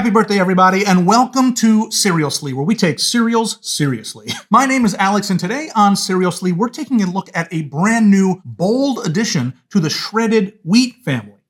Happy birthday, everybody, and welcome to Seriously, where we take cereals seriously. My name is Alex, and today on Seriously, we're taking a look at a brand new, bold addition to the shredded wheat family.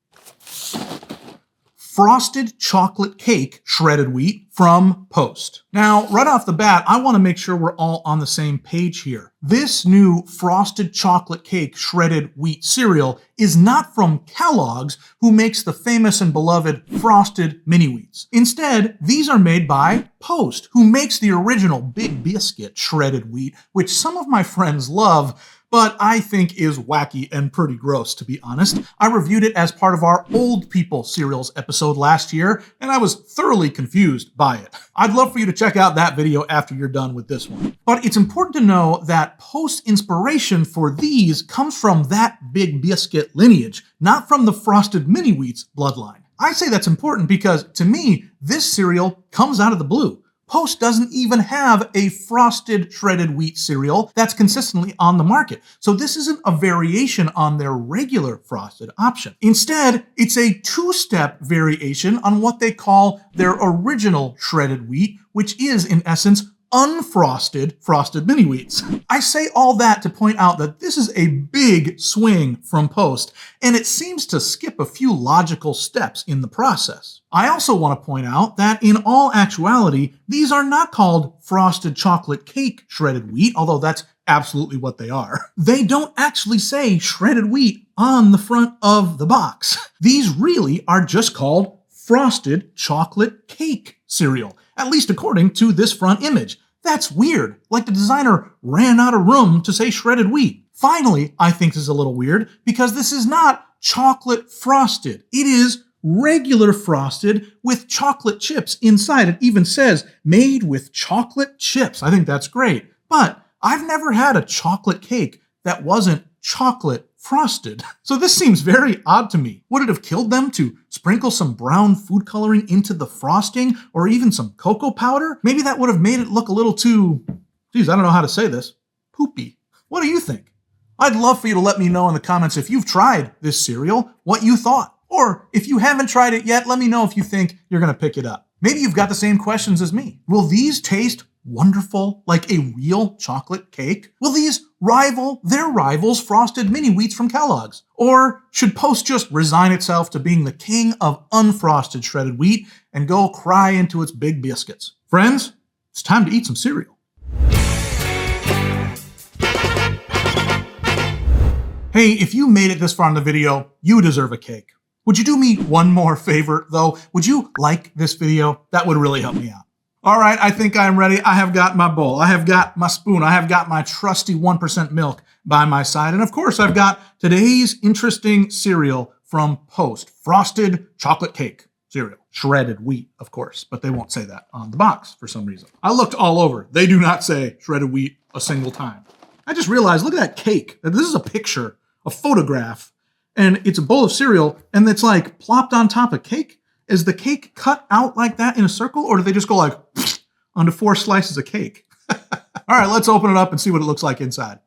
Frosted chocolate cake shredded wheat from Post. Now, right off the bat, I want to make sure we're all on the same page here. This new frosted chocolate cake shredded wheat cereal is not from Kellogg's, who makes the famous and beloved Frosted Mini Wheats. Instead, these are made by Post, who makes the original Big Biscuit shredded wheat, which some of my friends love, but I think is wacky and pretty gross, to be honest. I reviewed it as part of our Old People Cereals episode last year, and I was thoroughly confused by it. I'd love for you to check out that video after you're done with this one. But it's important to know that Post inspiration for these comes from that Big Biscuit lineage, not from the Frosted Mini Wheats bloodline. I say that's important because, to me, this cereal comes out of the blue. Post doesn't even have a frosted shredded wheat cereal that's consistently on the market. So this isn't a variation on their regular frosted option. Instead, it's a two-step variation on what they call their original shredded wheat, which is, in essence, unfrosted Frosted Mini Wheats. I say all that to point out that this is a big swing from Post, and it seems to skip a few logical steps in the process. I also want to point out that in all actuality, these are not called frosted chocolate cake shredded wheat, although that's absolutely what they are. They don't actually say shredded wheat on the front of the box. These really are just called frosted chocolate cake cereal, at least according to this front image. That's weird, like the designer ran out of room to say shredded wheat. Finally, I think this is a little weird because this is not chocolate frosted. It is regular frosted with chocolate chips inside. It even says made with chocolate chips. I think that's great. But I've never had a chocolate cake that wasn't chocolate frosted. So this seems very odd to me. Would it have killed them to sprinkle some brown food coloring into the frosting or even some cocoa powder? Maybe that would have made it look a little too, geez, I don't know how to say this, poopy. What do you think? I'd love for you to let me know in the comments if you've tried this cereal, what you thought. Or if you haven't tried it yet, let me know if you think you're going to pick it up. Maybe you've got the same questions as me. Will these taste wonderful like a real chocolate cake? Will these rival their rivals Frosted Mini Wheats from Kellogg's? Or should Post just resign itself to being the king of unfrosted shredded wheat and go cry into its big biscuits? Friends, it's time to eat some cereal. Hey, if you made it this far in the video, you deserve a cake. Would you do me one more favor, though? Would you like this video? That would really help me out. All right, I think I'm ready. I have got my bowl. I have got my spoon. I have got my trusty 1% milk by my side. And of course, I've got today's interesting cereal from Post. Frosted chocolate cake cereal. Shredded wheat, of course, but they won't say that on the box for some reason. I looked all over. They do not say shredded wheat a single time. I just realized, look at that cake. This is a picture, a photograph, and it's a bowl of cereal, and it's like plopped on top of cake. Is the cake cut out like that in a circle, or do they just go like onto 4 slices of cake? All right, let's open it up and see what it looks like inside.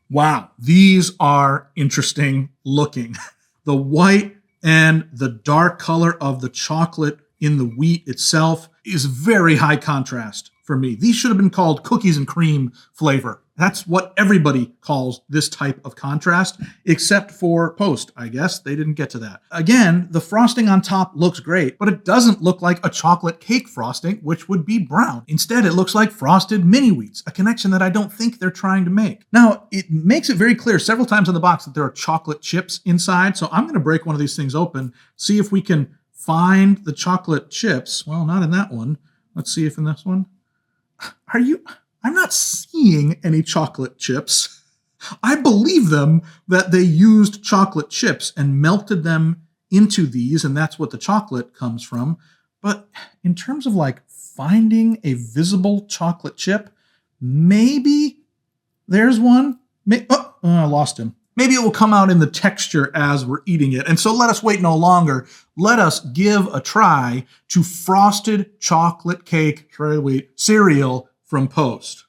Wow, these are interesting looking. The white and the dark color of the chocolate in the wheat itself is very high contrast for me. These should have been called cookies and cream flavor. That's what everybody calls this type of contrast, except for Post, I guess. They didn't get to that. Again, the frosting on top looks great, but it doesn't look like a chocolate cake frosting, which would be brown. Instead, it looks like Frosted Mini Wheats, a connection that I don't think they're trying to make. Now, it makes it very clear several times on the box that there are chocolate chips inside, so I'm going to break one of these things open, see if we can find the chocolate chips. Well, not in that one. Let's see if in this one. I'm not seeing any chocolate chips. I believe them that they used chocolate chips and melted them into these, and that's what the chocolate comes from. But in terms of like finding a visible chocolate chip, maybe there's one. I lost him. Maybe it will come out in the texture as we're eating it. And so let us wait no longer. Let us give a try to frosted chocolate cake shredded wheat cereal from Post.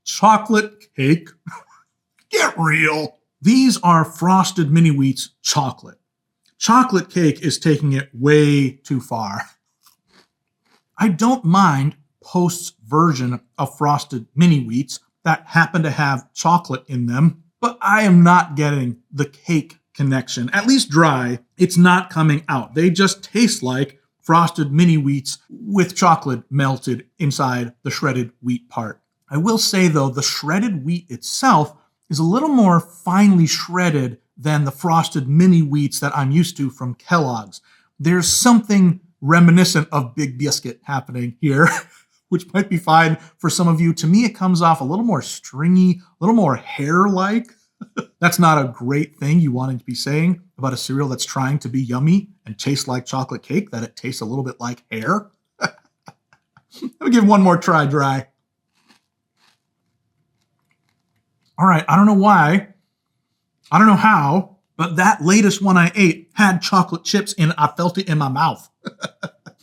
Chocolate cake? Get real. These are Frosted Mini Wheats chocolate. Chocolate cake is taking it way too far. I don't mind Post's version of Frosted Mini Wheats that happen to have chocolate in them, but I am not getting the cake connection. At least dry, it's not coming out. They just taste like Frosted Mini Wheats with chocolate melted inside the shredded wheat part. I will say though, the shredded wheat itself is a little more finely shredded than the Frosted Mini Wheats that I'm used to from Kellogg's. There's something reminiscent of Big Biscuit happening here, which might be fine for some of you. To me, it comes off a little more stringy, a little more hair-like. That's not a great thing you wanted to be saying about a cereal that's trying to be yummy and taste like chocolate cake, that it tastes a little bit like hair. Let me give one more try dry. All right, I don't know why, I don't know how, but that latest one I ate had chocolate chips in it. I felt it in my mouth.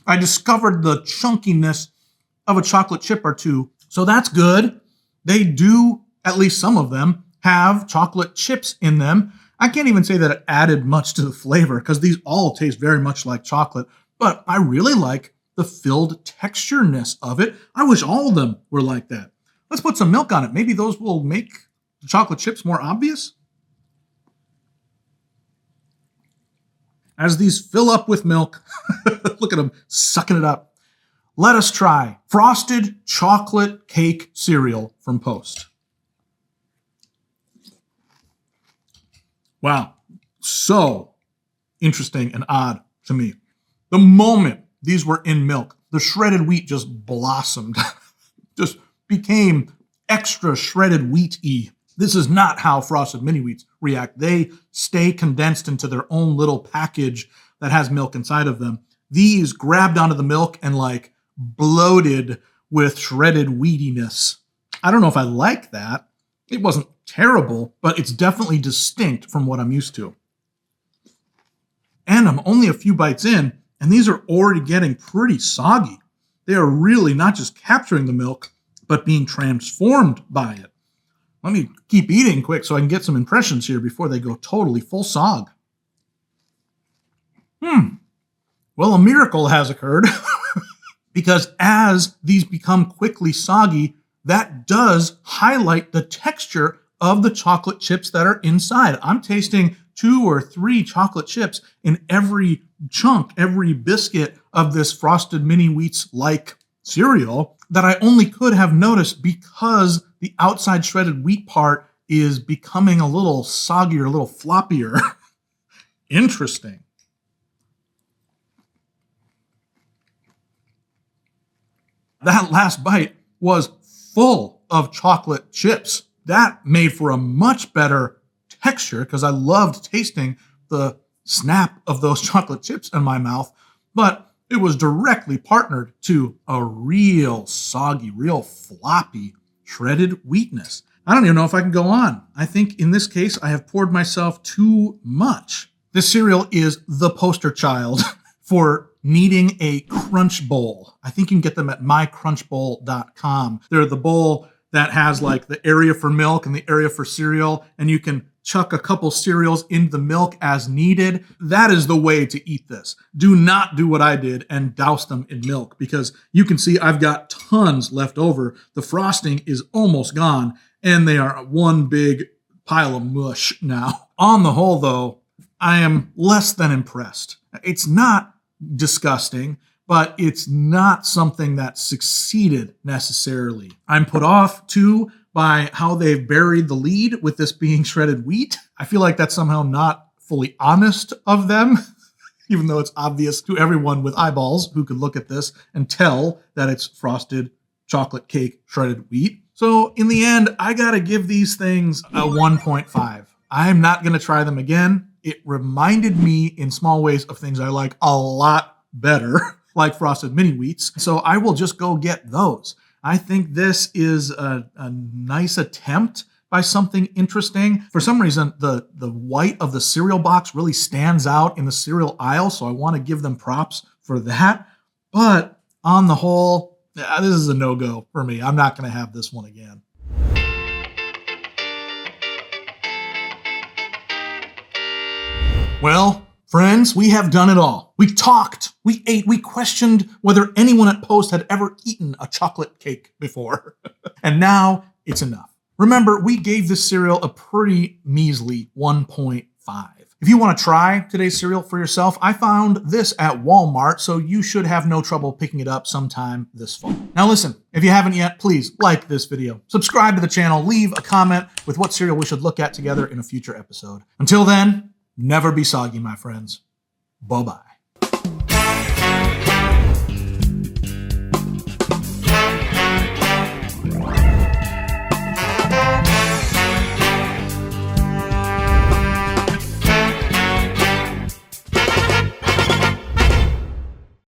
I discovered the chunkiness of a chocolate chip or two, so that's good. They do, at least some of them, have chocolate chips in them. I can't even say that it added much to the flavor because these all taste very much like chocolate, but I really like the filled textureness of it. I wish all of them were like that. Let's put some milk on it. Maybe those will make the chocolate chips more obvious. As these fill up with milk, look at them sucking it up. Let us try Frosted Chocolate Cake Cereal from Post. Wow, so interesting and odd to me. The moment these were in milk, the shredded wheat just blossomed, just became extra shredded wheat-y. This is not how Frosted Mini Wheats react. They stay condensed into their own little package that has milk inside of them. These grabbed onto the milk and like bloated with shredded wheat-iness. I don't know if I like that. It wasn't terrible, but it's definitely distinct from what I'm used to. And I'm only a few bites in, and these are already getting pretty soggy. They are really not just capturing the milk, but being transformed by it. Let me keep eating quick so I can get some impressions here before they go totally full sog. Well, a miracle has occurred because as these become quickly soggy, that does highlight the texture of the chocolate chips that are inside. I'm tasting 2 or 3 chocolate chips in every chunk, every biscuit of this Frosted Mini Wheats-like cereal that I only could have noticed because the outside shredded wheat part is becoming a little soggier, a little floppier. Interesting. That last bite was full of chocolate chips. That made for a much better texture because I loved tasting the snap of those chocolate chips in my mouth, but it was directly partnered to a real soggy, real floppy shredded wheatness. I don't even know if I can go on. I think in this case, I have poured myself too much. This cereal is the poster child for needing a crunch bowl. I think you can get them at mycrunchbowl.com. They're the bowl that has like the area for milk and the area for cereal, and you can chuck a couple cereals into the milk as needed. That is the way to eat this. Do not do what I did and douse them in milk because you can see I've got tons left over. The frosting is almost gone and they are one big pile of mush now. On the whole though, I am less than impressed. It's not disgusting, but it's not something that succeeded necessarily. I'm put off too by how they've buried the lead with this being shredded wheat. I feel like that's somehow not fully honest of them, even though it's obvious to everyone with eyeballs who could look at this and tell that it's frosted chocolate cake shredded wheat. So in the end, I gotta give these things a 1.5. I'm not gonna try them again. It reminded me in small ways of things I like a lot better, like Frosted Mini Wheats. So I will just go get those. I think this is a nice attempt by something interesting. For some reason, the white of the cereal box really stands out in the cereal aisle, so I want to give them props for that. But on the whole, This is a no-go for me. I'm not going to have this one again. Well, friends, we have done it all. We talked, we ate, we questioned whether anyone at Post had ever eaten a chocolate cake before. And now it's enough. Remember, we gave this cereal a pretty measly 1.5. If you want to try today's cereal for yourself, I found this at Walmart, so you should have no trouble picking it up sometime this fall. Now listen, if you haven't yet, please like this video, subscribe to the channel, leave a comment with what cereal we should look at together in a future episode. Until then, never be soggy, my friends. Bye-bye.